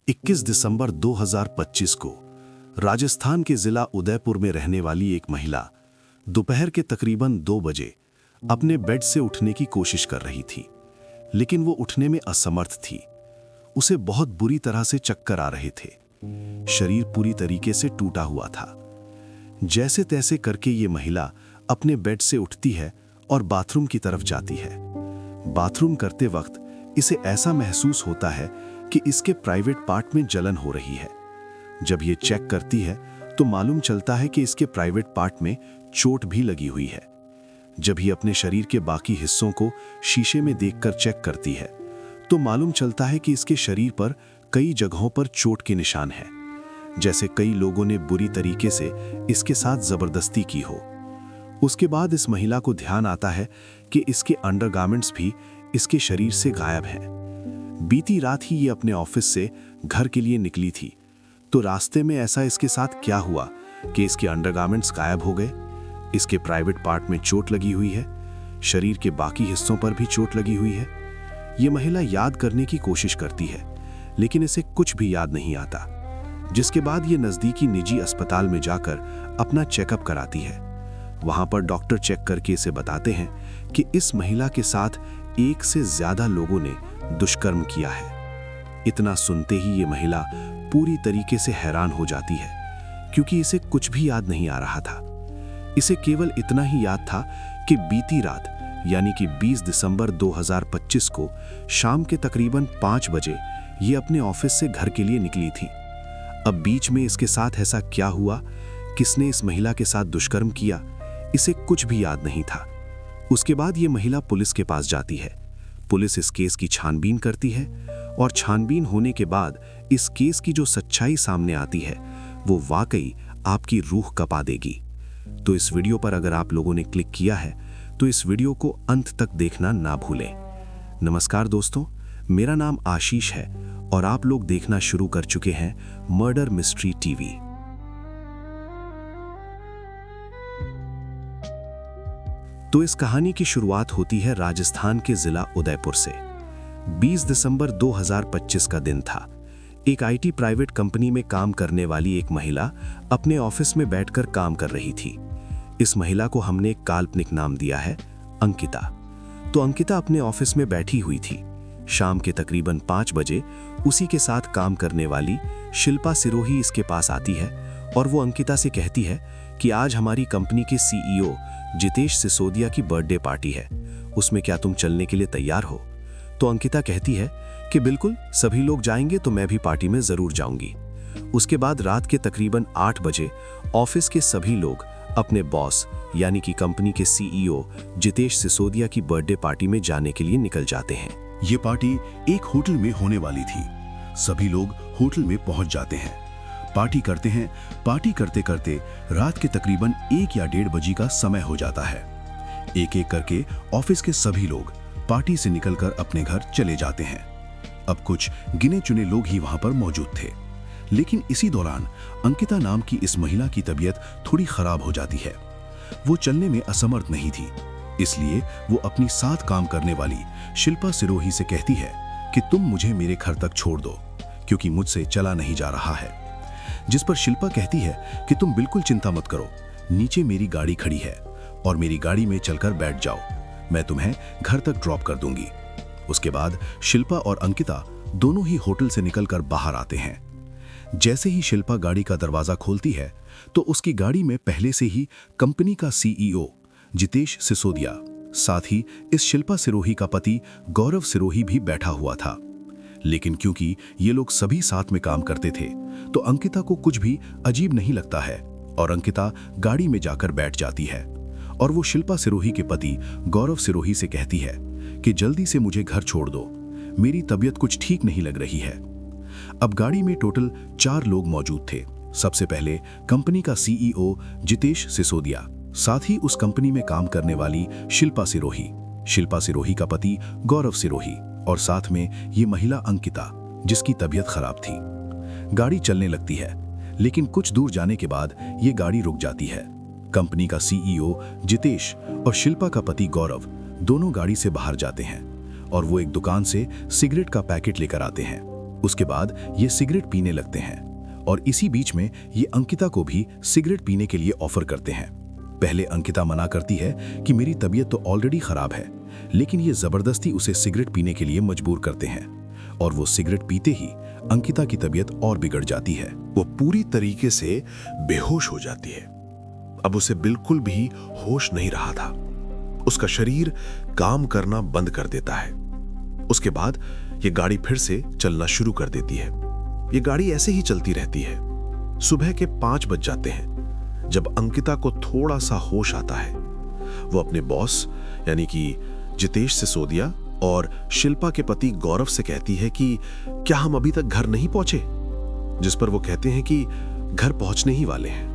21 दिसंबर 2025 को राजस्थान के जिला उदयपुर में रहने वाली एक महिला दोपहर के तकरीबन 2 बजे अपने बेड से उठने की कोशिश कर रही थी, लेकिन वो उठने में असमर्थ थी। उसे बहुत बुरी तरह से चक्कर आ रहे थे। शरीर पूरी तरीके से टूटा हुआ था। जैसे तैसे करके ये महिला अपने बेड से उठती है और बाथरूम की तरफ जाती है। बाथरूम करते वक्त इसे ऐसा महसूस होता है कि इसके प्राइवेट पार्ट में जलन हो रही है। जब ये चेक करती है तो मालूम चलता है कि इसके प्राइवेट पार्ट में चोट भी लगी हुई है। जब ये अपने शरीर के बाकी हिस्सों को शीशे में देखकर चेक करती है तो मालूम चलता है कि इसके शरीर पर कई जगहों पर चोट के निशान हैं, जैसे कई लोगों ने बुरी तरीके से इसके साथ जबरदस्ती की हो। उसके बाद इस महिला को ध्यान आता है कि इसके अंडरगारमेंट्स भी इसके शरीर से गायब हैं। बीती रात ही ये अपने ऑफिस से घर के लिए निकली थी, तो रास्ते में ऐसा इसके साथ क्या हुआ कि इसके अंडरगारमेंट्स गायब हो गए। इसके प्राइवेट पार्ट में चोट लगी हुई है, शरीर के बाकी हिस्सों पर भी चोट लगी हुई है। ये महिला याद करने की कोशिश करती है, लेकिन इसे कुछ भी याद नहीं आता। जिसके बाद ये नज़दीकी निजी अस्पताल में जाकर अपना चेकअप कराती है। वहां पर डॉक्टर चेक करके इसे बताते हैं कि इस महिला के साथ 1 से ज्यादा लोगों ने दुष्कर्म किया है। इतना सुनते ही ये महिला पूरी तरीके से हैरान हो जाती है, क्योंकि इसे कुछ भी याद नहीं आ रहा था। इसे केवल इतना ही याद था कि बीती रात यानी कि 20 दिसंबर 2025 को शाम के तकरीबन 5 बजे ये अपने ऑफिस से घर के लिए निकली थी। अब बीच में इसके साथ ऐसा क्या हुआ, किसने इस महिला के साथ दुष्कर्म किया, इसे कुछ भी याद नहीं था। उसके बाद ये महिला पुलिस के पास जाती है। पुलिस इस केस की छानबीन करती है और छानबीन होने के बाद इस केस की जो सच्चाई सामने आती है वो वाकई आपकी रूह कपा देगी। तो इस वीडियो पर अगर आप लोगों ने क्लिक किया है तो इस वीडियो को अंत तक देखना ना भूलें। नमस्कार दोस्तों, मेरा नाम आशीष है और आप लोग देखना शुरू कर चुके हैं मर्डर मिस्ट्री टीवी। तो इस कहानी की शुरुआत होती है राजस्थान के जिला उदयपुर से। 20 दिसंबर 2025 का दिन था। एक आईटी प्राइवेट कंपनी में काम करने वाली एक महिला अपने ऑफिस में बैठकर काम कर रही थी। इस महिला को हमने एक काल्पनिक नाम दिया है, अंकिता। तो अंकिता अपने ऑफिस में बैठी हुई थी। शाम के तकरीबन 5 बजे उसी के साथ काम करने वाली शिल्पा सिरोही इसके पास आती है और वो अंकिता से कहती है कि आज हमारी कंपनी के सीईओ जितेश सिसोदिया की बर्थडे पार्टी है, उसमें क्या तुम चलने के लिए तैयार हो? तो अंकिता कहती है कि बिल्कुल, सभी लोग जाएंगे तो मैं भी पार्टी में जरूर जाऊंगी। उसके बाद रात के तकरीबन 8 बजे ऑफिस के सभी लोग अपने बॉस यानी कि कंपनी के सीईओ जितेश सिसोदिया की बर्थडे पार्टी में जाने के लिए निकल जाते हैं। ये पार्टी एक होटल में होने वाली थी। सभी लोग होटल में पहुंच जाते हैं, पार्टी करते हैं। पार्टी करते करते रात के तकरीबन 1 या 1:30 बजे का समय हो जाता है। एक एक करके ऑफिस के सभी लोग पार्टी से निकलकर अपने घर चले जाते हैं। अब कुछ गिने चुने लोग ही वहां पर मौजूद थे, लेकिन इसी दौरान अंकिता नाम की इस महिला की तबीयत थोड़ी खराब हो जाती है। वो चलने में असमर्थ नहीं थी, इसलिए वो अपनी साथ काम करने वाली शिल्पा सिरोही से कहती है कि तुम मुझे मेरे घर तक छोड़ दो, क्योंकि मुझसे चला नहीं जा रहा है। जिस पर शिल्पा कहती है कि तुम बिल्कुल चिंता मत करो, नीचे मेरी गाड़ी खड़ी है और मेरी गाड़ी में चलकर बैठ जाओ, मैं तुम्हें घर तक ड्रॉप कर दूंगी। उसके बाद शिल्पा और अंकिता दोनों ही होटल से निकलकर बाहर आते हैं। जैसे ही शिल्पा गाड़ी का दरवाजा खोलती है तो उसकी गाड़ी में पहले से ही कंपनी का सीईओ जितेश सिसोदिया, साथ ही इस शिल्पा सिरोही का पति गौरव सिरोही भी बैठा हुआ था। लेकिन क्योंकि ये लोग सभी साथ में काम करते थे तो अंकिता को कुछ भी अजीब नहीं लगता है और अंकिता गाड़ी में जाकर बैठ जाती है और वो शिल्पा सिरोही के पति गौरव सिरोही से कहती है कि जल्दी से मुझे घर छोड़ दो, मेरी तबीयत कुछ ठीक नहीं लग रही है। अब गाड़ी में टोटल 4 लोग मौजूद थे। सबसे पहले कंपनी का सीईओ जितेश सिसोदिया, साथ ही उस कंपनी में काम करने वाली शिल्पा सिरोही का पति गौरव सिरोही और साथ में ये महिला अंकिता, जिसकी तबीयत खराब थी। गाड़ी चलने लगती है, लेकिन कुछ दूर जाने के बाद ये गाड़ी रुक जाती है। कंपनी का सीईओ जितेश और शिल्पा का पति गौरव दोनों गाड़ी से बाहर जाते हैं और वो एक दुकान से सिगरेट का पैकेट लेकर आते हैं। उसके बाद ये सिगरेट पीने लगते हैं और इसी बीच में ये अंकिता को भी सिगरेट पीने के लिए ऑफर करते हैं। पहले अंकिता मना करती है कि मेरी तबीयत तो ऑलरेडी खराब है, लेकिन ये जबरदस्ती उसे सिगरेट पीने के लिए मजबूर करते हैं और वो सिगरेट पीते ही अंकिता की तबीयत और बिगड़ जाती है। वो पूरी तरीके से बेहोश हो जाती है। अब उसे बिल्कुल भी होश नहीं रहा था। उसका शरीर काम करना बंद कर देता है। उसके बाद ये गाड़ी फिर से चलना शुरू कर देती है। ये गाड़ी ऐसे ही चलती रहती है। सुबह के 5 बज जाते हैं जब अंकिता को थोड़ा सा होश आता है। वो अपने बॉस यानी कि जितेश सिसोदिया और शिल्पा के पति गौरव से कहती है कि क्या हम अभी तक घर नहीं पहुंचे, जिस पर वो कहते हैं कि घर पहुंचने ही वाले हैं।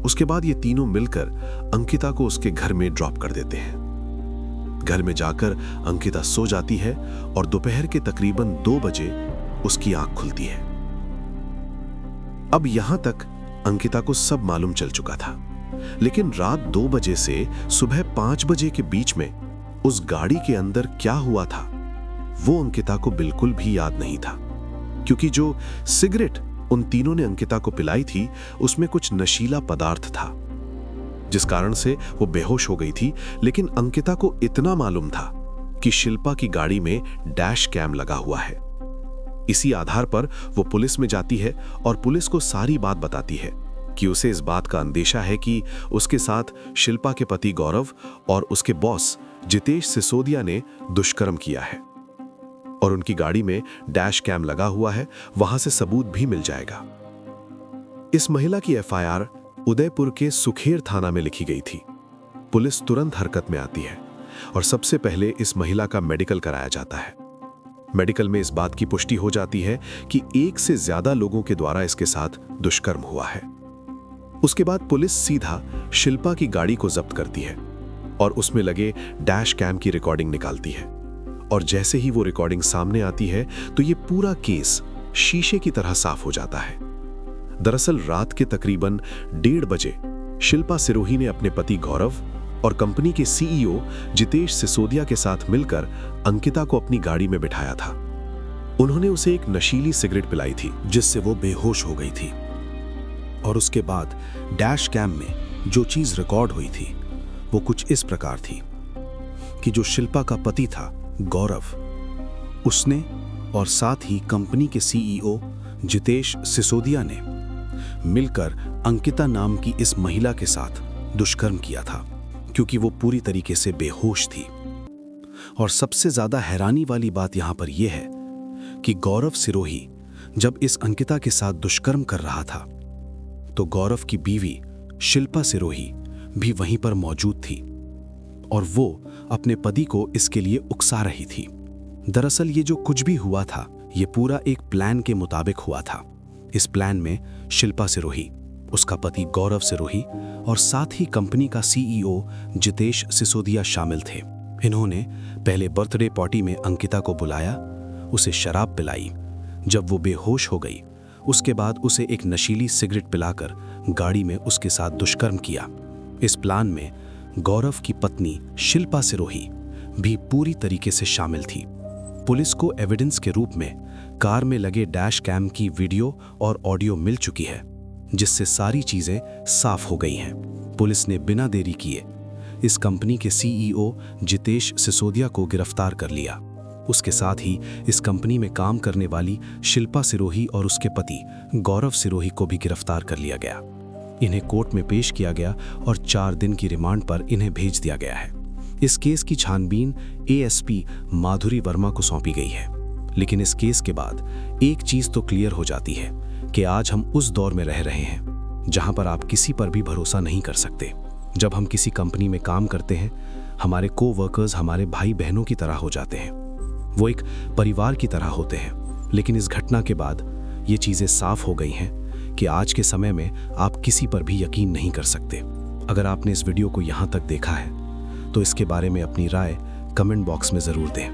उसके बाद ये तीनों मिलकर अंकिता को उसके घर में ड्रॉप कर देते हैं। घर में जाकर अंकिता सो जाती है और दोपहर के तकरीबन 2 बजे उसकी आंख खुलती है। अब यहां तक अंकिता को सब मालूम चल चुका था, लेकिन रात 2 बजे से सुबह 5 बजे के बीच में उस गाड़ी के अंदर क्या हुआ था वो अंकिता को बिल्कुल भी याद नहीं था, क्योंकि जो सिगरेट उन तीनों ने अंकिता को पिलाई थी उसमें कुछ नशीला पदार्थ था, जिस कारण से वो बेहोश हो गई थी। लेकिन अंकिता को इतना मालूम था कि शिल्पा की गाड़ी में डैश कैम लगा हुआ है। इसी आधार पर वो पुलिस में जाती है और पुलिस को सारी बात बताती है कि उसे इस बात का अंदेशा है कि उसके साथ शिल्पा के पति गौरव और उसके बॉस जितेश सिसोदिया ने दुष्कर्म किया है और उनकी गाड़ी में डैश कैम लगा हुआ है, वहां से सबूत भी मिल जाएगा। इस महिला की एफआईआर उदयपुर के सुखेर थाना में लिखी गई थी। पुलिस तुरंत हरकत में आती है और सबसे पहले इस महिला का मेडिकल कराया जाता है। मेडिकल में इस बात की पुष्टि हो जाती है कि 1 से ज्यादा लोगों के द्वारा इसके साथ दुष्कर्म हुआ है। उसके बाद पुलिस सीधा शिल्पा की गाड़ी को जब्त करती है और उसमें लगे डैश कैम की रिकॉर्डिंग निकालती है। और जैसे ही वो रिकॉर्डिंग सामने आती है तो ये पूरा केस शीशे की तरह साफ हो जाता है। दरअसल रात के तकरीबन 1:30 बजे शिल्पा सिरोही ने अपने पति गौरव और कंपनी के सीईओ जितेश सिसोदिया के साथ मिलकर अंकिता को अपनी गाड़ी में बिठाया था। उन्होंने उसे एक नशीली सिगरेट पिलाई थी, जिससे वो बेहोश हो गई थी। और उसके बाद डैश कैम में जो चीज रिकॉर्ड हुई थी वो कुछ इस प्रकार थी कि जो शिल्पा का पति था गौरव, उसने और साथ ही कंपनी के सीईओ जितेश सिसोदिया ने मिलकर अंकिता नाम की इस महिला के साथ दुष्कर्म किया था, क्योंकि वो पूरी तरीके से बेहोश थी। और सबसे ज्यादा हैरानी वाली बात यहां पर यह है कि गौरव सिरोही जब इस अंकिता के साथ दुष्कर्म कर रहा था तो गौरव की बीवी शिल्पा सिरोही भी वहीं पर मौजूद थी और वो अपने पति को इसके लिए उकसा रही थी। दरअसल ये जो कुछ भी हुआ था ये पूरा एक प्लान के मुताबिक हुआ था। इस प्लान में शिल्पा सिरोही, उसका पति गौरव सिरोही और साथ ही कंपनी का सीईओ जितेश सिसोदिया शामिल थे। इन्होंने पहले बर्थडे पार्टी में अंकिता को बुलाया, उसे शराब पिलाई। जब वो बेहोश हो गई उसके बाद उसे एक नशीली सिगरेट पिलाकर गाड़ी में उसके साथ दुष्कर्म किया। इस प्लान में गौरव की पत्नी शिल्पा सिरोही भी पूरी तरीके से शामिल थी। पुलिस को एविडेंस के रूप में कार में लगे डैश कैम की वीडियो और ऑडियो मिल चुकी है, जिससे सारी चीजें साफ हो गई हैं। पुलिस ने बिना देरी किए इस कंपनी के सीईओ जितेश सिसोदिया को गिरफ्तार कर लिया। उसके साथ ही इस कंपनी में काम करने वाली शिल्पा सिरोही और उसके पति गौरव सिरोही को भी गिरफ्तार कर लिया गया। इन्हें कोर्ट में पेश किया गया और 4 दिन की रिमांड पर इन्हें भेज दिया गया है। इस केस की छानबीन एएसपी माधुरी वर्मा को सौंपी गई है। लेकिन इस केस के बाद एक चीज तो क्लियर हो जाती है कि आज हम उस दौर में रह रहे हैं जहां पर आप किसी पर भी भरोसा नहीं कर सकते। जब हम किसी कंपनी में काम करते हैं, हमारे को-वर्कर्स हमारे भाई बहनों की तरह हो जाते हैं, वो एक परिवार की तरह होते हैं। लेकिन इस घटना के बाद ये चीजें साफ हो गई हैं कि आज के समय में आप किसी पर भी यकीन नहीं कर सकते। अगर आपने इस वीडियो को यहाँ तक देखा है तो इसके बारे में अपनी राय कमेंट बॉक्स में जरूर दें।